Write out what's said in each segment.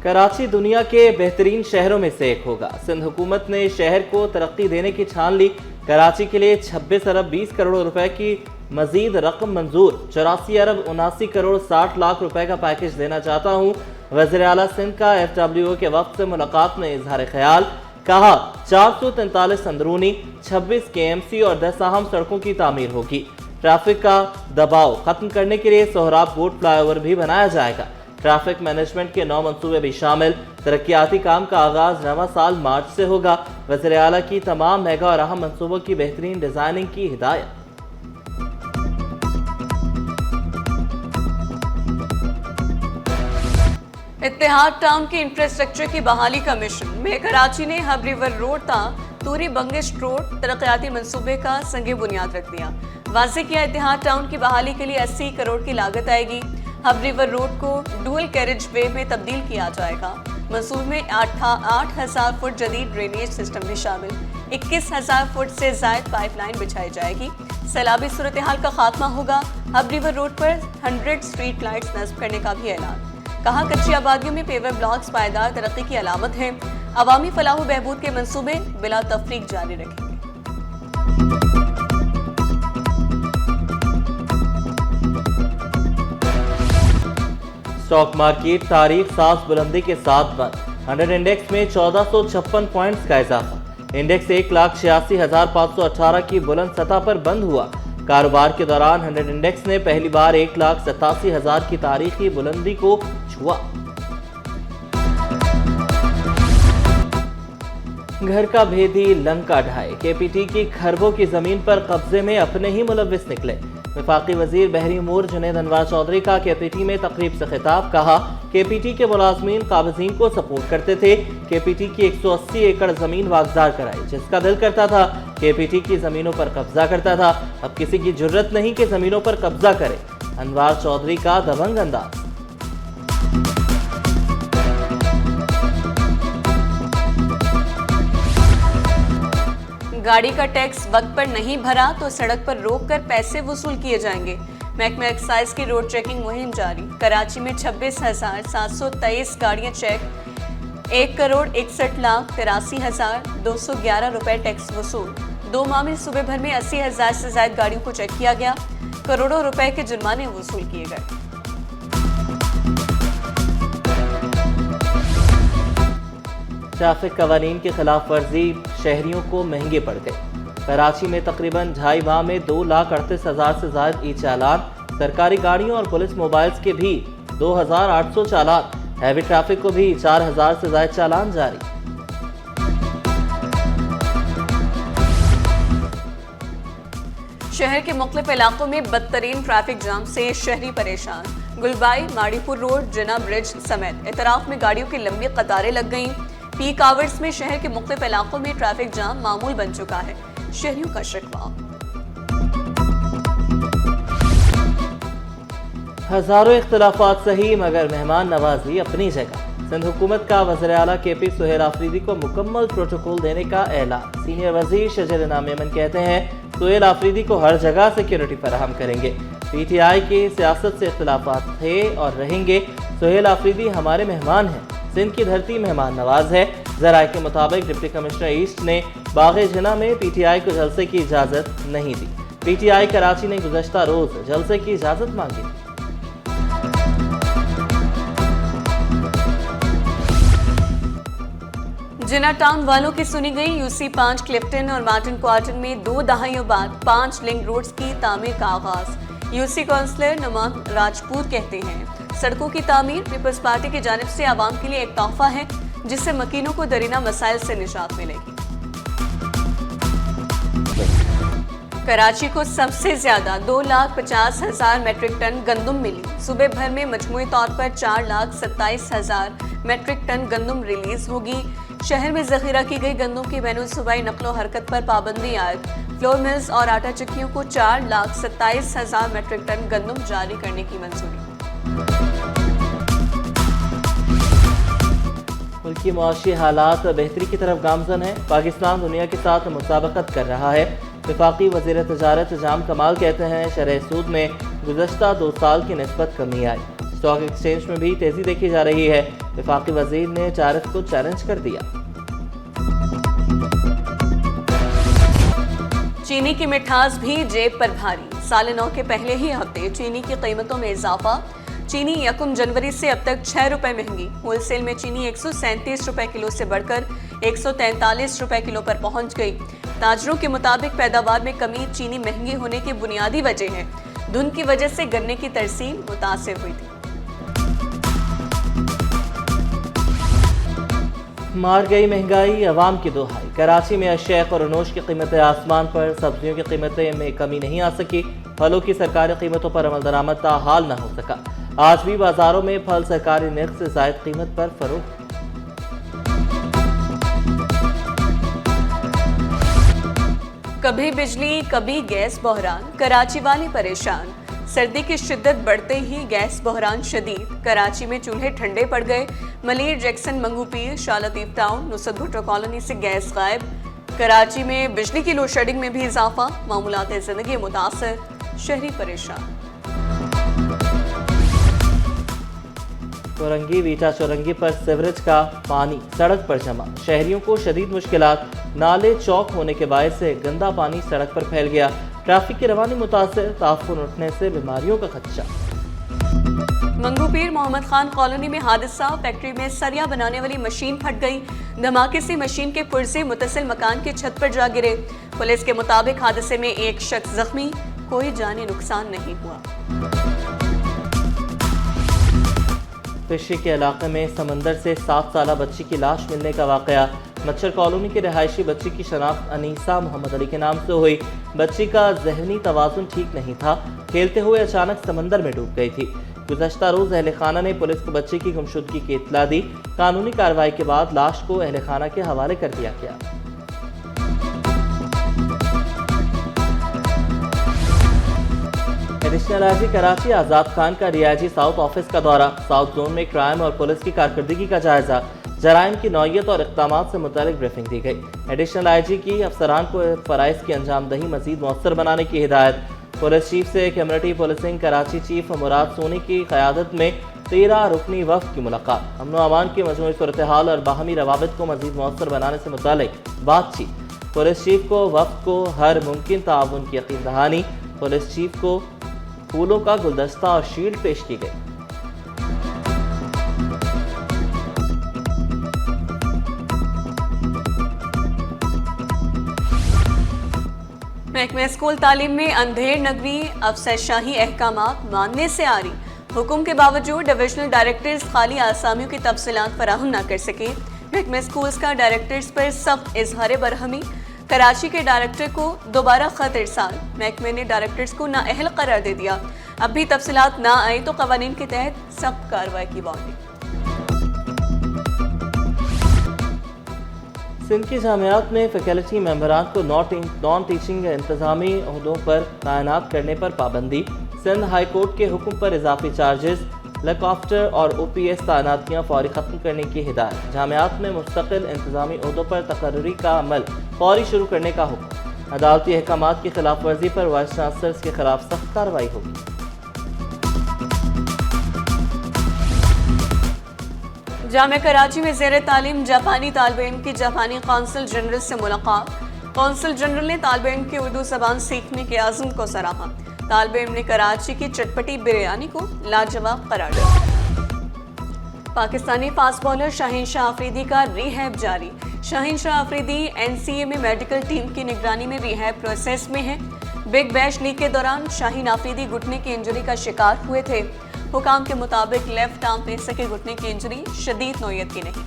कराची दुनिया के बेहतरीन शहरों में से एक होगा। सिंध हुकूमत ने शहर को तरक्की देने की ठान ली। कराची के लिए 26 अरब 20 करोड़ रुपए की मजीद रकम मंजूर। 84 अरब 79 करोड़ 60 लाख रुपए का पैकेज देना चाहता हूँ। वज़ीर आला सिंध का FWO के वक्त से मुलाकात में इजहार ख्याल। कहा 443 अंदरूनी, 26 KMC और 10 अहम सड़कों की तामीर होगी। ट्रैफिक का दबाव खत्म करने के लिए सोहराब गोट फ्लाईओवर भी बनाया जाएगा। ट्रैफिक मैनेजमेंट के 9 मंसूबे भी शामिल। तरक्याती काम का आगाज नवा साल मार्च से होगा। वज़ीर आला की तमाम मेगा और अहम मंसूबों की बेहतरीन डिजाइनिंग की हिदायत। इत्तेहाद टाउन के इंफ्रास्ट्रक्चर की बहाली का मिशन में कराची ने हब रिवर रोड ता तूरी बंगिश रोड तरक्याती मंसूबे का संगे बुनियाद रख दिया। वाज़ेह किया इत्तेहाद टाउन की बहाली के लिए 80 करोड़ की लागत आएगी। हब रिवर रोड को डुअल कैरेज वे में तब्दील किया जाएगा। मंसूबे में 8,000 फुट जदीद ड्रेनेज सिस्टम भी शामिल। 21,000 फुट से जायद पाइपलाइन बिछाई जाएगी। सैलाबी सूरत हाल का खात्मा होगा। हब रिवर रोड पर 100 स्ट्रीट लाइट्स नस्ब करने का भी ऐलान। कहा कच्ची आबादियों में पेवर ब्लॉक्स पायदार तरक्की की अलामत है। अवामी फलाह बहबूद के मंसूबे बिला तफरीक जारी रखेंगे। स्टॉक मार्केट तारीख साज बुलंदी के साथ बंद। 100 इंडेक्स में 1456 पॉइंट्स का इजाफा। इंडेक्स 1,86,518 की बुलंद सतह पर बंद हुआ। कारोबार के दौरान 100 इंडेक्स ने पहली बार 1,87,000 की तारीखी बुलंदी को छुआ। घर का भेदी लंका ढाए। KPT की खरबों की जमीन पर कब्जे में अपने ही मुलव्विस निकले। वफाकी वजीर बहरी उमूर जुनैद अनवर चौधरी का KPT में तकरीब से खिताब। कहा KPT के मुलाजमीन काबिजीन को सपोर्ट करते थे। KPT की 180 एकड़ जमीन वागजार कराई। जिसका दिल करता था KPT की जमीनों पर कब्जा करता था। अब किसी की जुर्रत नहीं कि जमीनों पर कब्जा करे। अनवर चौधरी का दबंग अंदाज। गाड़ी का टैक्स वक्त पर नहीं भरा तो सड़क पर रोककर पैसे वसूल किए जाएंगे। महकमा एक्साइज की रोड चेकिंग मुहिम जारी। कराची में 26,723 गाड़ियां चेक। 1 करोड़ 61 लाख 83,211 रुपए टैक्स वसूल। 2 माह में सूबे भर में 80,000 से ज्यादा गाड़ियों को चेक किया गया। करोड़ों रुपए के जुर्माने वसूल किए गए। ट्रैफिक कवानीन की खिलाफ वर्जी शहरियों को महंगे पड़ गए। कराची में तकरीबन 2.5 माह में 2,38,000 से ज्यादा ई चालान। सरकारी गाड़ियों और पुलिस मोबाइल्स के भी 2,800 चालान। हैवी ट्रैफिक को भी 4,000 से ज्यादा चालान जारी। शहर के मुख्तलिफ इलाकों में बदतरीन ट्रैफिक जाम से शहरी परेशान। गुलबाई, माड़ीपुर रोड, जिना ब्रिज समेत इतराफ में गाड़ियों की लंबी कतारें लग गईं। पीक आवर्स में शहर के मुख्तलिफ इलाकों में ट्रैफिक जाम मामूल बन चुका है। शहरियों का शिकवा। हजारों इख्तिलाफात सही मगर मेहमान नवाजी अपनी जगह। सिंध हुकूमत का वज़ीर आला KP सुहेल आफरीदी को मुकम्मल प्रोटोकॉल देने का ऐलान। सीनियर वजीर शजर इनाम मेमन कहते हैं सुहेल आफरीदी को हर जगह सिक्योरिटी फराहम करेंगे। PTI की सियासत से इख्तिलाफात थे और रहेंगे। सुहेल आफरीदी हमारे मेहमान हैं। सिंध की धरती मेहमान नवाज है। ज़राए के मुताबिक डिप्टी कमिश्नर ईस्ट ने बाग़े जिना में PTI को जलसे की इजाज़त नहीं दी। PTI कराची ने गुज़श्ता रोज जलसे की इजाज़त मांगी। जिना टाउन वालों की सुनी गई। UC5 क्लिफ्टन और मार्टिन क्वार्टन में 2 दहाइयों बाद 5 लिंक रोड्स की तामीर का आगाज। UC काउंसलर नुमान राजपूत कहते हैं सड़कों की तामीर पीपल्स पार्टी की जानिब से आवाम के लिए एक तोहफा है जिससे मकीनों को दरीना मसाइल से निजात मिलेगी। कराची को सबसे ज्यादा 2,50,000 मैट्रिक टन गंदम मिली। सूबे भर में मजमूई तौर पर 4,27,000 मैट्रिक टन गंदम रिलीज होगी। शहर में जखीरा की गई गंदम की बैनुल सूबाई नकलो हरकत पर पाबंदी आयद। फ्लोर मिल्स और आटा चक्कियों को 4,27,000 मैट्रिक टन गंदम जारी करने की मंजूरी। मुल्की मुआशी हालात बेहतरी की तरफ गामजन है। पाकिस्तान दुनिया के साथ मुसाबकत कर रहा है। वफाकी वज़ीर तजारत जाम कमाल कहते हैं शरह सूद में गुज़श्ता 2 साल की निस्बत कमी आई। स्टॉक एक्सचेंज में भी तेजी देखी जा रही है। वफाकी वजीर ने टारिफ को चैलेंज कर दिया। चीनी की मिठास भी जेब पर भारी। साल नौ के पहले ही हफ्ते चीनी की कीमतों में इजाफा। चीनी 1 जनवरी से अब तक 6 रुपए महंगी। होलसेल में चीनी 137 रुपए किलो से बढ़कर 143 रुपए किलो पर पहुंच गई। ताजरों के मुताबिक पैदावार में कमी चीनी महंगी होने की बुनियादी वजह है। धुंध की वजह से गन्ने की तरसील मुतासिर हुई थी। मार गई महंगाई, अवाम की दुहाई। कराची में अशिया और अनोश की कीमतें आसमान पर। सब्जियों की कीमतें में कमी नहीं आ सकी। फलों की सरकारी कीमतों पर अमल दरामद ताहाल न हो सका। आज भी बाजारों में फल सरकारी निर्ख से जायद कीमत पर फरोख्त। कभी बिजली कभी गैस बहरान, कराची वाले परेशान। सर्दी की शिद्दत बढ़ते ही गैस बहरान शदीद। कराची में चूल्हे ठंडे पड़ गए। Malir, Jackson, Manghopir, Shah Latif town, Nusrat Bhutto colony से गैस गायब। कराची में बिजली की लोड शेडिंग में भी इजाफा। मामूलात जिंदगी मुतासर, शहरी परेशान। चौरंगी वीटा चौरंगी पर सीवरेज का पानी सड़क पर जमा। शहरियों को शदीद मुश्किलात। नाले चौक होने के बायस से गंदा पानी सड़क पर फैल गया। ट्रैफिक की रवानी मुतासिर। ताफुन उठने से बीमारियों का खदशा। मंगूपीर मोहम्मद खान कॉलोनी में हादसा। फैक्ट्री में सरिया बनाने वाली मशीन फट गई। धमाके से मशीन के पुर्जे मुतसिल मकान की छत पर जा गिरे। पुलिस के मुताबिक हादसे में एक शख्स जख्मी, कोई जानी नुकसान नहीं हुआ। पेशी के इलाके में समंदर से 7 साला बच्ची की लाश मिलने का वाकया। मच्छर कॉलोनी की रिहायशी बच्ची की शनाख्त अनीसा मोहम्मद अली के नाम से हुई। बच्ची का जहनी तवाजुन ठीक नहीं था। खेलते हुए अचानक समंदर में डूब गई थी। गुज़श्ता रोज अहले खाना ने पुलिस को बच्ची की गुमशुदगी की इत्तला दी। कानूनी कार्रवाई के बाद लाश को अहले खाना के हवाले कर दिया गया। एडिशनल आईजी कराची आजाद खान का डीआईजी साउथ ऑफिस का दौरा। साउथ जोन में क्राइम और पुलिस की कारकर्दगी का जायजा। जराइम की नौयत और इक़दाम से मुतालिक ब्रीफिंग दी गई। एडिशनल आईजी की अफसरान को फ़राइज़ की अंजामदही मज़ीद मौसर बनाने की हिदायत। पुलिस चीफ से कम्युनिटी पुलिसिंग कराची चीफ मुराद सोनी की क़यादत में 13 रुकनी वफ़द की मुलाकात। अमन व अमान की मजमूई सूरत हाल और बाहमी रवाबित को मज़ीद मौसर बनाने से मुतालिक बातचीत। पुलिस चीफ को वफ़द को हर मुमकिन ताउन की यकीन दहानी। पुलिस चीफ को फूलों का गुलदस्ता और शील्ड पेश की गई। महकमे स्कूल तालीम में अंधेर नगरी अफसरशाही अहकामात मानने से आ रही। हुक्म के बावजूद डिविजनल डायरेक्टर्स खाली आसामियों की तफसीलात फराहम न कर सके। महकमे स्कूल्स का डायरेक्टर्स पर सख्त इजहार बरहमी। कराची के डायरेक्टर को दोबारा खत इरसाल। महकमे ने डायरेक्टर्स को नाअहल करार दे दिया। अब भी तफसीलात ना आए तो कवानीन के तहत सख्त कार्रवाई की वार्निंग। सिंध की जामियात में फैकल्टी मेंबरान को नॉन टीचिंग इंतजामी अहदों पर तैनात करने पर पाबंदी। सिंध हाई कोर्ट के हुक्म पर इजाफी चार्जेस, लकॉप्टर और OPS तैनातियाँ फौरी ख़त्म करने की हिदायत। जामियात में मुस्तकिल इंतजामी अहदों पर तकर्री का अमल फौरी शुरू करने का हुक्म। अदालती अहकामात की खिलाफ वर्जी पर वाइस चांसलर्स के खिलाफ सख्त कार्रवाई होगी। जामिया कराची में ज़ेर तालीम जापानी तालिब इल्म की जापानी कौंसल जनरल से मुलाकात। कौंसल जनरल ने तालिब इल्म की उर्दू ज़बान सीखने के आज़म को सराहा। तालिब इल्म ने कराची की चटपटी बिरयानी को लाजवाब करार दिया। पाकिस्तानी फास्ट बॉलर शाहीन शाह अफरीदी का रिहैब जारी। शाहीन शाह अफरीदी NCA में मेडिकल टीम की निगरानी में रिहैब प्रोसेस में है। बिग बैश लीग के दौरान शाहीन अफरीदी घुटने की इंजरी का शिकार हुए थे। हुकाम के मुताबिक लेफ्ट आर्म पेसर के घुटने की इंजरी शदीद नौयत की नहीं।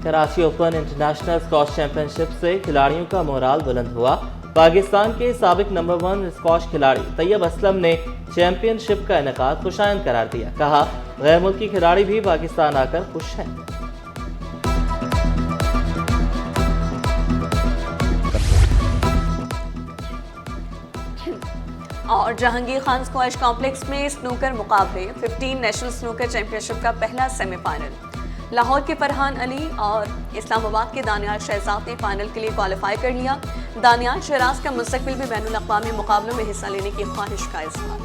Karachi open international squash championship से खिलाड़ियों का मोराल बुलंद हुआ। पाकिस्तान के साबिक नंबर 1 स्क्वॉश खिलाड़ी तैयब असलम ने चैंपियनशिप का इनेकाद खुशायन करार दिया। कहा, गैर मुल्की खिलाड़ी भी पाकिस्तान आकर खुश हैं। और जहांगीर खान स्क्वैश कॉम्प्लेक्स में स्नूकर मुकाबले 15 नेशनल स्नूकर चैंपियनशिप का पहला सेमीफाइनल। लाहौर के फरहान अली और इस्लामाबाद के दानियाल शहजाद ने फाइनल के लिए क्वालिफाई कर लिया। दानियाल शहराज का मुस्तकबिल में बैनुल अक़वामी मुकाबलों में हिस्सा लेने की ख्वाहिश का इज़हार।